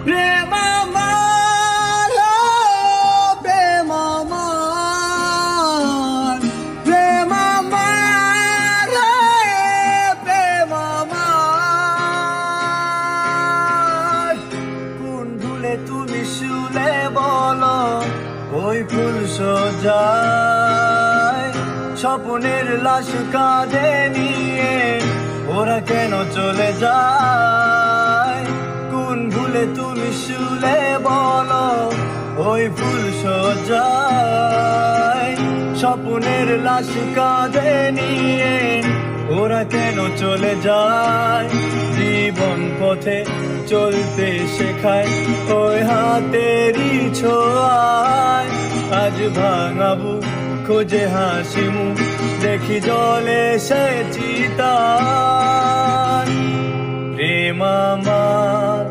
প্রেম আমার, প্রেম আমার, প্রেম আমার, প্রেম আমার। কোন ভুলে তুমি শুলে বলো ওই ফুল সজ্জায়, স্বপ্নের লাশ কাঁধে নিয়ে ওরা কেন চলে যায়? কোন ভুলে তুমি শুলে বলো ওই ফুল সজ্জায়, স্বপ্নের লাশ কাঁধে নিয়ে ওরা কেন চলে যায়? জীবন পথে চলতে শেখায় ওই হাতেরই ছোঁয়ায়, আজ ভাঙাবো খোঁজে হাসি মুখ, দেখি জলে সে চিতায়। প্রেম আমার,